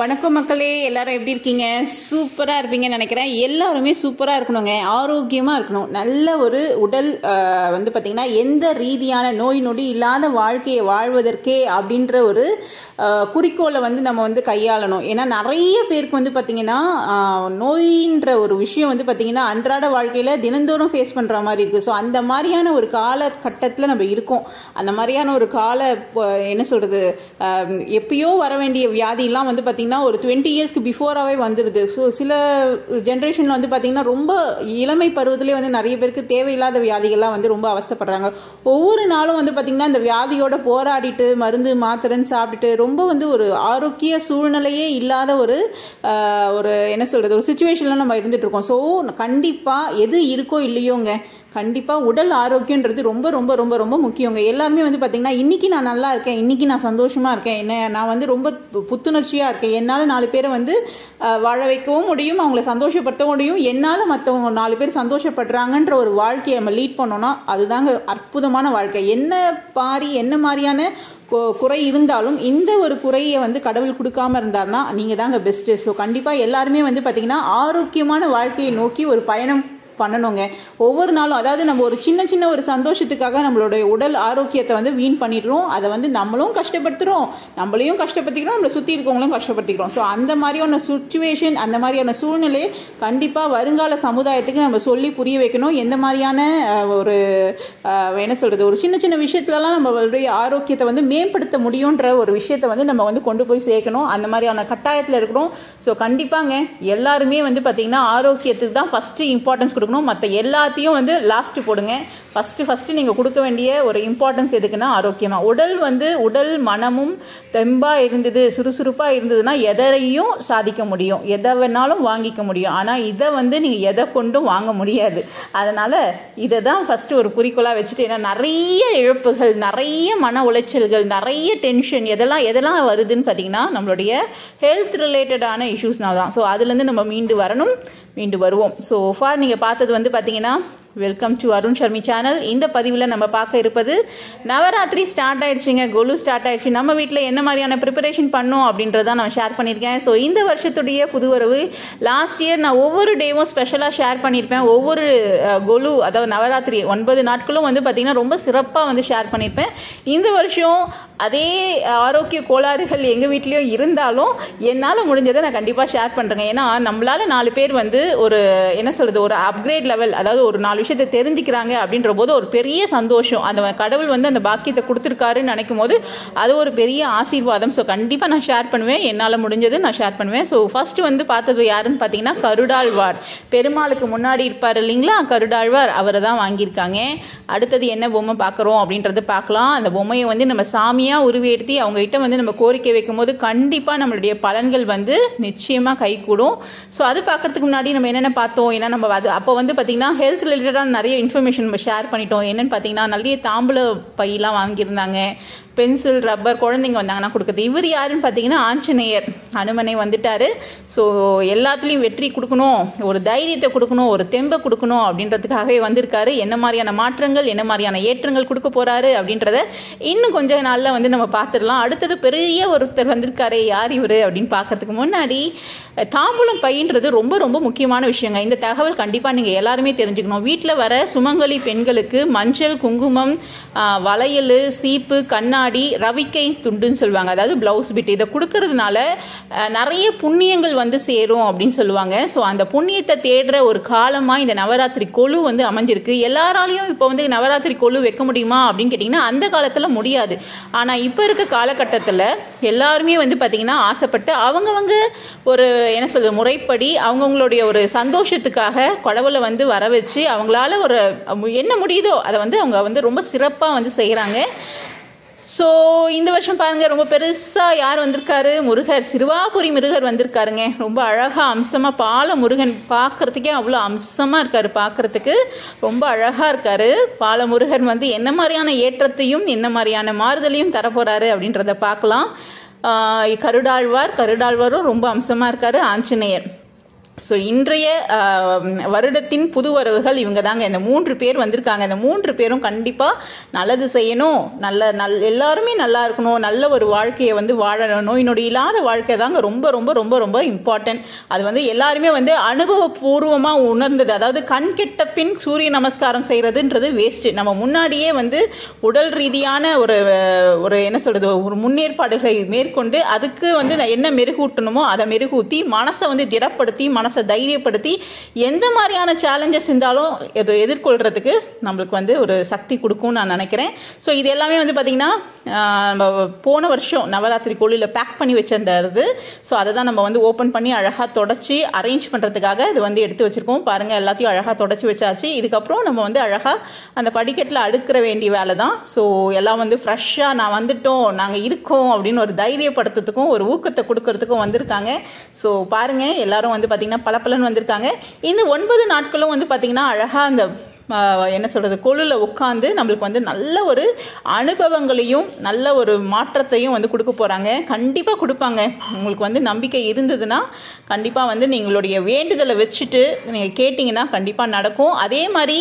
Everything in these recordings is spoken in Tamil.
வணக்கம் மக்களே, எல்லாரும் எப்படி இருக்கீங்க? சூப்பரா இருப்பீங்கன்னு நினைக்கிறேன். எல்லாருமே சூப்பரா இருக்கணுங்க, ஆரோக்கியமா இருக்கணும். நல்ல ஒரு உடல் பாத்தீங்கன்னா எந்த ரீதியான நோய் நொடி இல்லாத வாழ்க்கையை வாழ்வதற்கே அப்படின்ற ஒரு குறிக்கோளை நம்ம கையாளணும். ஏன்னா நிறைய பேருக்கு பாத்தீங்கன்னா நோயின்ற ஒரு விஷயம் பாத்தீங்கன்னா அன்றாட வாழ்க்கையில தினந்தோறும் ஃபேஸ் பண்ற மாதிரி இருக்கு. ஸோ அந்த மாதிரியான ஒரு காலகட்டத்தில் நம்ம இருக்கோம். அந்த மாதிரியான ஒரு கால என்ன சொல்றது, எப்பயோ வர வேண்டிய வியாதி எல்லாம் பாத்தீங்கன்னா ஒரு 20 இயர்ஸ்க்கு பிஃபோராகவே வந்துடுது. ஸோ சில ஜென்ரேஷனில் பார்த்தீங்கன்னா ரொம்ப இளமை பருவத்திலே நிறைய பேருக்கு தேவையில்லாத வியாதிகள்லாம் ரொம்ப அவஸ்தைப்படுறாங்க. ஒவ்வொரு நாளும் பார்த்தீங்கன்னா இந்த வியாதியோட போராடிட்டு மருந்து மாத்திரைன்னு சாப்பிட்டுட்டு ரொம்ப ஒரு ஆரோக்கிய சூழ்நிலையே இல்லாத ஒரு என்ன சொல்றது, ஒரு சுச்சுவேஷன்ல நம்ம இருந்துட்டு இருக்கோம். ஸோ கண்டிப்பாக எது இருக்கோ இல்லையோங்க, கண்டிப்பாக உடல் ஆரோக்கியன்றது ரொம்ப ரொம்ப ரொம்ப ரொம்ப முக்கியங்க. எல்லாருமே பார்த்தீங்கன்னா இன்னைக்கு நான் நல்லா இருக்கேன், இன்னைக்கு நான் சந்தோஷமா இருக்கேன், என்ன நான் ரொம்ப புத்துணர்ச்சியாக இருக்கேன், என்னால் 4 பேரை வாழ வைக்கவும் முடியும், அவங்கள சந்தோஷப்படுத்தவும் முடியும், என்னால் மற்றவங்க 4 பேர் சந்தோஷப்படுறாங்கன்ற ஒரு வாழ்க்கையை நம்ம லீட் பண்ணோம்னா அதுதாங்க அற்புதமான வாழ்க்கை. என்ன மாதிரியான குறை இருந்தாலும் இந்த ஒரு குறையை கடவுள் கொடுக்காம இருந்தாருன்னா நீங்க தாங்க பெஸ்ட். ஸோ கண்டிப்பாக எல்லாருமே பார்த்தீங்கன்னா ஆரோக்கியமான வாழ்க்கையை நோக்கி ஒரு பயணம் பண்ணணுங்க. ஒவ்வொரு நாளும் அதாவது நம்ம ஒரு சின்ன ஒரு சந்தோஷத்துக்காக நம்மளுடைய உடல் ஆரோக்கியத்தை வீண் பண்ணிடுறோம். அதை நம்மளும் கஷ்டப்படுத்துறோம், நம்மளையும் கஷ்டப்படுத்திக்கிறோம், நம்மளை சுற்றி இருக்கவங்களும் கஷ்டப்படுத்திக்கிறோம். ஸோ அந்த மாதிரியான சுச்சுவேஷன், அந்த மாதிரியான சூழ்நிலையை கண்டிப்பாக வருங்கால சமுதாயத்துக்கு நம்ம சொல்லி புரிய வைக்கணும். எந்த மாதிரியான ஒரு என்ன சொல்றது, ஒரு சின்ன விஷயத்துலலாம் நம்மளுடைய ஆரோக்கியத்தை மேம்படுத்த முடியுன்ற ஒரு விஷயத்தை நம்ம கொண்டு போய் சேர்க்கணும். அந்த மாதிரியான கட்டாயத்தில் இருக்கிறோம். ஸோ கண்டிப்பாங்க எல்லாருமே பார்த்தீங்கன்னா ஆரோக்கியத்துக்கு தான் ஃபர்ஸ்ட் இம்பார்ட்டன்ஸ் கொடுக்கணும். மற்ற எல்லாத்தையும் லாஸ்ட் போடுங்க. ஃபர்ஸ்ட் நீங்க கொடுக்க வேண்டிய ஒரு இம்பார்ட்டன்ஸ் எதுக்குன்னா ஆரோக்கியமா. உடல் மனமும் தெம்பா இருந்தது, சுறுசுறுப்பா இருந்ததுன்னா எதையும் சாதிக்க முடியும், எதை வேணாலும் வாங்கிக்க முடியும். ஆனா இதை நீங்க எதை கொண்டும் வாங்க முடியாது. அதனால இதை தான் ஃபர்ஸ்ட் ஒரு குறிக்கோளா வச்சுட்டு, ஏன்னா நிறைய இழப்புகள், நிறைய மன உளைச்சல்கள், நிறைய டென்ஷன் எதெல்லாம் வருதுன்னு பார்த்தீங்கன்னா நம்மளுடைய ஹெல்த் ரிலேட்டடான இஷ்யூஸ்னால தான். ஸோ அதுலேருந்து நம்ம மீண்டு வருவோம். ஸோ ஃபார் நீங்கள் பார்த்தது பார்த்தீங்கன்னா welcome to Arun Sharmi channel. இந்த பதிவில் நம்ம பார்க்க இருப்பது நவராத்திரி ஸ்டார்ட் ஆயிடுச்சுங்க, கொலு ஸ்டார்ட் ஆயிடுச்சு. நம்ம வீட்டில் என்ன மாதிரியான ப்ரிப்பரேஷன் பண்ணோம் அப்படின்றத நான் ஷேர் பண்ணியிருக்கேன். ஸோ இந்த வருஷத்துடைய புதுவரவு லாஸ்ட் இயர் நான் ஒவ்வொரு டேவும் ஸ்பெஷலாக ஷேர் பண்ணியிருப்பேன். ஒவ்வொரு கொலு அதாவது நவராத்திரி 9 நாட்களும் பார்த்தீங்கன்னா ரொம்ப சிறப்பாக ஷேர் பண்ணியிருப்பேன். இந்த வருஷம் அதே ஆரோக்கிய கோளாறுகள் எங்கள் வீட்லேயும் இருந்தாலும் என்னால் முடிஞ்சதை நான் கண்டிப்பாக ஷேர் பண்ணுறேங்க. ஏன்னா நம்மளால 4 பேர் ஒரு என்ன சொல்றது, ஒரு அப்கிரேட் லெவல், அதாவது ஒரு 4 விஷயத்தை தெரிஞ்சுக்கிறாங்க அப்படின்ற போது ஒரு பெரிய சந்தோஷம். அந்த கடவுள் அந்த பாக்கியத்தை கொடுத்துருக்காருன்னு நினைக்கும் போது அது ஒரு பெரிய ஆசீர்வாதம். ஸோ கண்டிப்பாக நான் ஷேர் பண்ணுவேன், என்னால் முடிஞ்சது நான் ஷேர் பண்ணுவேன். ஸோ ஃபர்ஸ்ட் பார்த்தது யாருன்னு பார்த்தீங்கன்னா கருடாழ்வார். பெருமாளுக்கு முன்னாடி இருப்பார் இல்லைங்களா கருடாழ்வார், அவரை தான் வாங்கியிருக்காங்க. அடுத்தது என்ன பொம்மை பார்க்குறோம் அப்படின்றத பார்க்கலாம். அந்த பொம்மையை நம்ம சாமியாக உருவேற்றி அவங்க கிட்ட நம்ம கோரிக்கை வைக்கும் போது கண்டிப்பாக நம்மளுடைய பலன்கள் நிச்சயமாக கை கூடும். ஸோ அது பார்க்கறதுக்கு முன்னாடி நம்ம என்னென்ன பார்த்தோம், ஏன்னா நம்ம அது அப்போ பார்த்தீங்கன்னா ஹெல்த் ரிலேட்டடான நிறைய இன்ஃபர்மேஷன் நம்ம ஷேர் பண்ணிட்டோம். என்னன்னு பார்த்தீங்கன்னா நிறைய தாம்பூல பையெல்லாம் வாங்கியிருந்தாங்க, பென்சில் ரப்பர் குழந்தைங்க வந்தாங்கன்னா கொடுக்குறது. இவர் யாருன்னு பார்த்தீங்கன்னா ஆஞ்சநேயர், அனுமனை வந்துட்டாரு. ஸோ எல்லாத்துலேயும் வெற்றி கொடுக்கணும், ஒரு தைரியத்தை கொடுக்கணும், ஒரு தெம்பை கொடுக்கணும் அப்படின்றதுக்காகவே வந்திருக்காரு. என்ன மாதிரியான மாற்றங்கள், என்ன மாதிரியான ஏற்றங்கள் கொடுக்க போறாரு அப்படின்றத இன்னும் கொஞ்ச நாளில் நம்ம பார்த்துடலாம். அடுத்தது பெரிய ஒருத்தர் வந்திருக்காரு, யார் இவர் அப்படின்னு பார்க்கறதுக்கு முன்னாடி தாம்பூலம் பையன்றது ரொம்ப ரொம்ப முக்கியமான விஷயங்க. இந்த தகவல் கண்டிப்பாக நீங்கள் எல்லாருமே தெரிஞ்சுக்கணும். வீட்டில் வர சுமங்கலி பெண்களுக்கு மஞ்சள், குங்குமம், வளையல், சீப்பு, கண்ணாடி, ரவிக்கை துண்டுன்னு சொல்லுவாங்க, அதாவது பிளவுஸ் பிட், இதை கொடுக்கறதுனால நிறைய புண்ணியங்கள் சேரும் அப்படின்னு சொல்லுவாங்க. ஸோ அந்த புண்ணியத்தை தேடுற ஒரு காலமாக இந்த நவராத்திரி கொலு அமைஞ்சிருக்கு. எல்லாராலையும் இப்போ நவராத்திரி கொலு வைக்க முடியுமா அப்படின்னு கேட்டிங்கன்னா அந்த காலத்தில் முடியாது. ஆனால் இப்போ இருக்க காலகட்டத்தில் எல்லாருமே பார்த்தீங்கன்னா ஆசைப்பட்டு அவங்கவங்க ஒரு என்ன சொல்றது முறைப்படி அவங்கவுங்களுடைய ஒரு சந்தோஷத்துக்காக கடவுளை வர வச்சு அவங்களால ஒரு என்ன முடியுதோ அதை அவங்க ரொம்ப சிறப்பாக செய்கிறாங்க. ஸோ இந்த வருஷம் பாருங்க ரொம்ப பெருசா யார் வந்திருக்காரு, முருகர், சிறுவாபுரி முருகர் வந்திருக்காருங்க. ரொம்ப அழகா அம்சமா பால முருகன் பார்க்கறதுக்கே அவ்வளோ அம்சமா இருக்காரு, பார்க்கறதுக்கு ரொம்ப அழகா இருக்காரு. பால முருகன் என்ன மாதிரியான ஏற்றத்தையும் என்ன மாதிரியான மாறுதலையும் தரப்போறாரு அப்படின்றத பார்க்கலாம். கருடாழ்வாரும் ரொம்ப அம்சமா இருக்காரு. ஆஞ்சநேயர் ஸோ இன்றைய வருடத்தின் புது வரவுகள் இவங்க தாங்க. இந்த 3 பேர் வந்திருக்காங்க. இந்த 3 பேரும் கண்டிப்பாக நல்லது செய்யணும், எல்லாருமே நல்லா இருக்கணும், நல்ல ஒரு வாழ்க்கையை வந்து வாழணும், நோய் நொடி இல்லாத வாழ்க்கை தாங்க ரொம்ப ரொம்ப ரொம்ப ரொம்ப இம்பார்ட்டன்ட். அது வந்து எல்லாருமே வந்து அனுபவபூர்வமாக உணர்ந்தது. அதாவது கண் கெட்ட பின் சூரிய நமஸ்காரம் செய்யறதுன்றது வேஸ்ட். நம்ம முன்னாடியே வந்து உடல் ரீதியான ஒரு என்ன சொல்றது, ஒரு முன்னேற்பாடுகளை மேற்கொண்டு அதுக்கு வந்து என்ன மெருகூட்டணுமோ அதை மெருகூட்டி மனசை வந்து திடப்படுத்தி தைரியப்படுத்தி எந்த மாதிரியான சேலஞ்சஸ் இருந்தாலும் இதை எதிர்கொள்றதுக்கு நம்மளுக்கு வந்து ஒரு சக்தி கொடுக்கும் நான் நினைக்கிறேன். ஸோ இது எல்லாமே வந்து பார்த்தீங்கன்னா போன வருஷம் நவராத்திரி கோயிலில் பேக் பண்ணி வச்சிருந்தது. ஸோ அதை தான் நம்ம வந்து ஓப்பன் பண்ணி அழகாக தொடச்சி அரேஞ்ச் பண்ணுறதுக்காக இது வந்து எடுத்து வச்சிருக்கோம். பாருங்கள், எல்லாத்தையும் அழகாக தொடச்சி வச்சாச்சு. இதுக்கப்புறம் நம்ம வந்து அழகாக அந்த படிக்கட்டில் அடுக்கிற வேண்டிய வேலை தான். ஸோ எல்லாம் வந்து ஃப்ரெஷ்ஷாக நான் வந்துட்டோம், நாங்கள் இருக்கோம் அப்படின்னு ஒரு தைரியப்படுத்துறதுக்கும் ஒரு ஊக்கத்தை கொடுக்கறதுக்கும் வந்திருக்காங்க. ஸோ பாருங்க, எல்லாரும் வந்து பார்த்தீங்கன்னா பலப்பலன்னு வந்திருக்காங்க. இந்த 9 நாட்களும் வந்து பார்த்தீங்கன்னா அழகாக அந்த என்ன சொல்றது, கொலுல உட்காந்து நம்மளுக்கு வந்து நல்ல ஒரு அனுபவங்களையும் நல்ல ஒரு மாற்றத்தையும் வந்து கொடுக்க போறாங்க. கண்டிப்பா கொடுப்பாங்க. உங்களுக்கு வந்து நம்பிக்கை இருந்ததுன்னா கண்டிப்பா வந்து நீங்களுடைய வேண்டுதலை வச்சுட்டு நீங்க கேட்டீங்கன்னா கண்டிப்பா நடக்கும். அதே மாதிரி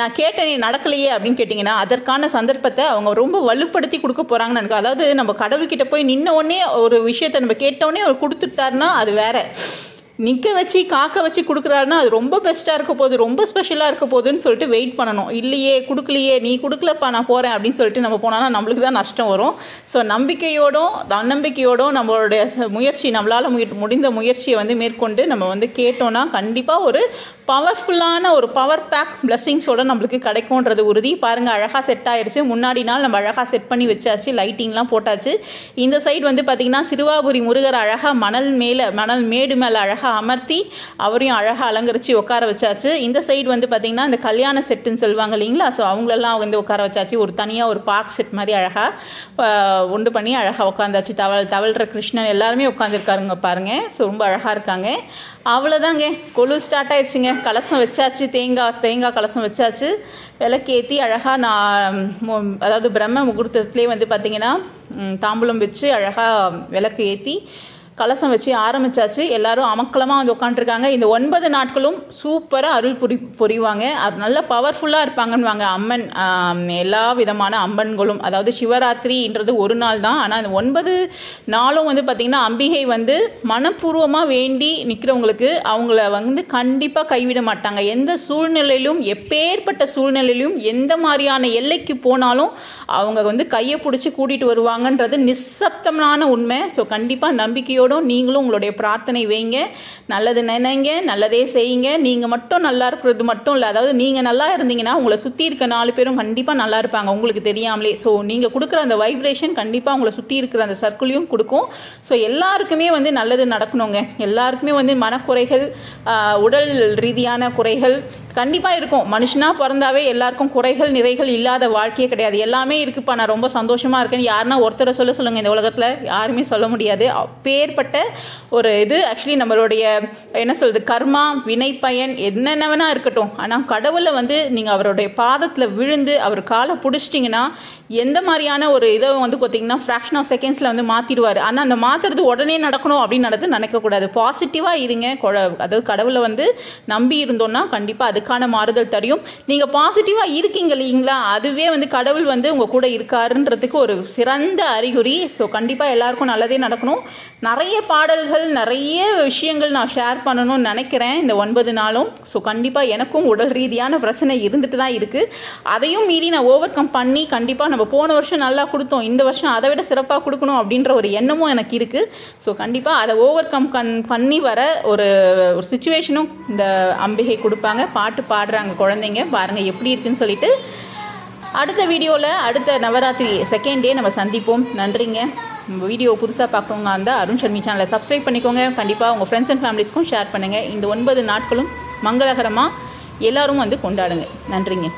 நான் கேட்டேன் நடக்கலையே அப்படின்னு கேட்டீங்கன்னா அதற்கான சந்தர்ப்பத்தை அவங்க ரொம்ப வலுப்படுத்தி கொடுக்க போறாங்கன்னு எனக்கு. அதாவது நம்ம கடவுள்கிட்ட போய் நின்ன உடனே ஒரு விஷயத்தை நம்ம கேட்டோடனே அவர் கொடுத்துட்டாருன்னா அது வேற. நிற்க வச்சு காக்க வச்சு கொடுக்குறாருன்னா அது ரொம்ப பெஸ்ட்டாக இருக்க போகுது, ரொம்ப ஸ்பெஷலாக இருக்க போகுதுன்னு சொல்லிட்டு வெயிட் பண்ணணும். இல்லையே கொடுக்கலையே, நீ கொடுக்கலப்பா நான் போகிறேன் அப்படின்னு சொல்லிட்டு நம்ம போனோம்னா நம்மளுக்கு தான் நஷ்டம் வரும். ஸோ நம்பிக்கையோடும் தன்னம்பிக்கையோடும் நம்மளுடைய முயற்சி, நம்மளால் முடிந்த முயற்சியை வந்து மேற்கொண்டு நம்ம வந்து கேட்டோம்னா கண்டிப்பாக ஒரு பவர்ஃபுல்லான ஒரு பவர் பேக் பிளஸ்ஸிங்ஸோட நம்மளுக்கு கிடைக்கும்ன்றது உறுதி. பாருங்கள், அழகாக செட் ஆயிடுச்சு. முன்னாடி நாள் நம்ம அழகாக செட் பண்ணி வச்சாச்சு, லைட்டிங்லாம் போட்டாச்சு. இந்த சைடு வந்து பார்த்தீங்கன்னா சிறுவாபுரி முருகர் அழகாக மணல் மேடு மேலே அழகாக அமர்த்தி அவரையும் அழகாக அலங்கரித்து உட்கார வச்சாச்சு. இந்த சைடு வந்து பார்த்தீங்கன்னா இந்த கல்யாண செட்டுன்னு சொல்லுவாங்க இல்லைங்களா, ஸோ அவங்களெல்லாம் வந்து உட்கார வச்சாச்சு. ஒரு தனியாக ஒரு பார்க் செட் மாதிரி அழகாக உண்டு பண்ணி அழகாக உட்காந்தாச்சு. தவழ்கிற கிருஷ்ணன் எல்லாருமே உட்காந்துருக்காருங்க பாருங்க. ஸோ ரொம்ப அழகாக இருக்காங்க. அவ்வளோதாங்க, கொலு ஸ்டார்ட் ஆயிடுச்சுங்க. கலசம் வச்சாச்சு, தேங்காய் கலசம் வச்சாச்சு. விளக்கேற்றி அழகாக அதாவது பிரம்ம முகூர்த்தத்துலேயே வந்து பார்த்தீங்கன்னா தாம்பூலம் வச்சு அழகாக விளக்கு ஏற்றி கலசம் வச்சு ஆரம்பிச்சாச்சு. எல்லாரும் அமக்கலமாக வந்து உட்காந்துருக்காங்க. இந்த 9 நாட்களும் சூப்பராக அருள் புரிவாங்க. அது நல்ல பவர்ஃபுல்லாக இருப்பாங்கன்னு அம்மன். எல்லா விதமான அம்மன்களும், அதாவது சிவராத்திரின்றது ஒரு நாள் தான், ஆனால் இந்த 9 நாளும் வந்து பார்த்திங்கன்னா அம்பிகை வந்து மனப்பூர்வமாக வேண்டி நிற்கிறவங்களுக்கு அவங்கள வந்து கண்டிப்பாக கைவிட மாட்டாங்க. எந்த சூழ்நிலையிலும், எப்பேற்பட்ட சூழ்நிலையிலும், எந்த மாதிரியான எல்லைக்கு போனாலும் அவங்க வந்து கையை பிடிச்சி கூட்டிகிட்டு வருவாங்கன்றது நிசப்தமான உண்மை. ஸோ கண்டிப்பாக நம்பிக்கையோடு நீங்களும் உங்களுடைய பிரார்த்தனை வைங்க, நல்லது நினைங்க, நல்லதே செய்யுங்க. நீங்க மட்டும் நல்லா இருக்கிறது மட்டும் இல்லை, அதாவது நீங்க நல்லா இருந்தீங்கன்னா உங்களை சுத்தி இருக்க 4 பேரும் கண்டிப்பா நல்லா இருப்பாங்க உங்களுக்கு தெரியாமலே. ஸோ நீங்க கொடுக்குற அந்த வைப்ரேஷன் கண்டிப்பா உங்களை சுத்தி இருக்கிற அந்த சர்க்கிளையும் கொடுக்கும். ஸோ எல்லாருக்குமே வந்து நல்லது நடக்கணுங்க. எல்லாருக்குமே வந்து மனக்குறைகள், உடல் ரீதியான குறைகள் கண்டிப்பா இருக்கும். மனுஷனா பிறந்தாவே எல்லாருக்கும் குறைகள் நிறைகள் இல்லாத வாழ்க்கையே கிடையாது. எல்லாமே இருக்குப்பா, நான் ரொம்ப சந்தோஷமா இருக்கேன் யாருன்னா ஒருத்தரை சொல்லுங்க. இந்த உலகத்துல யாருமே சொல்ல முடியாது. அப்பேற்பட்ட ஒரு இது ஆக்சுவலி நம்மளுடைய என்ன சொல்றது, கர்மா, வினை பயன் என்னென்னவனா இருக்கட்டும். ஆனா கடவுளை வந்து நீங்க அவருடைய பாதத்துல விழுந்து அவர் காலை பிடிச்சிட்டிங்கன்னா எந்த மாதிரியான ஒரு இதை வந்து பார்த்தீங்கன்னா ஃப்ராக்ஷன் ஆஃப் செகண்ட்ஸ்ல வந்து மாத்திடுவாரு. ஆனா அந்த மாத்துறது உடனே நடக்கணும் அப்படின்னு நினைக்கக்கூடாது. பாசிட்டிவா இருங்க. அதாவது கடவுளை வந்து நம்பி இருந்தோம்னா கண்டிப்பா அதுக்கான மாறுதல் தெரியும். நீங்க பாசிட்டிவா இருக்கீங்க இல்லைங்களா, அதுவே வந்து கடவுள் வந்து உங்க கூட இருக்காருன்றதுக்கு ஒரு சிறந்த அறிகுறி. ஸோ கண்டிப்பா எல்லாருக்கும் நல்லதே நடக்கணும். நிறைய பாடல்கள், நிறைய விஷயங்கள் நான் ஷேர் பண்ணணும்னு நினைக்கிறேன் இந்த 9 நாளும். ஸோ கண்டிப்பா எனக்கும் உடல் ரீதியான பிரச்சனை இருந்துட்டு தான் இருக்கு. அதையும் மீறி நான் ஓவர் கம் பண்ணி கண்டிப்பா நம்ம போன வருஷம் நல்லா கொடுத்தோம், இந்த வருஷம் அதை விட சிறப்பாக கொடுக்கணும் அப்படின்ற ஒரு எண்ணமும் எனக்கு இருக்கு. ஸோ கண்டிப்பா அதை ஓவர் கம் பண்ணி வர ஒரு சிச்சுவேஷனும் இந்த அம்பிகை கொடுப்பாங்க. பாட்டு பாடுறாங்க குழந்தைங்க, பாருங்க எப்படி இருக்குன்னு சொல்லிட்டு. அடுத்த வீடியோவில் அடுத்த நவராத்திரி செகண்ட் டே நம்ம சந்திப்போம். நன்றிங்க. வீடியோ புதுசாக பார்க்குறவங்க இருந்தால் அருண் ஷர்மி சேனலை சப்ஸ்கிரைப் பண்ணிக்கோங்க. கண்டிப்பாக உங்கள் ஃப்ரெண்ட்ஸ் அண்ட் ஃபேமிலிஸ்க்கும் ஷேர் பண்ணுங்கள். இந்த 9 நாட்களும் மங்களகரமாக எல்லாரும் வந்து கொண்டாடுங்க. நன்றிங்க.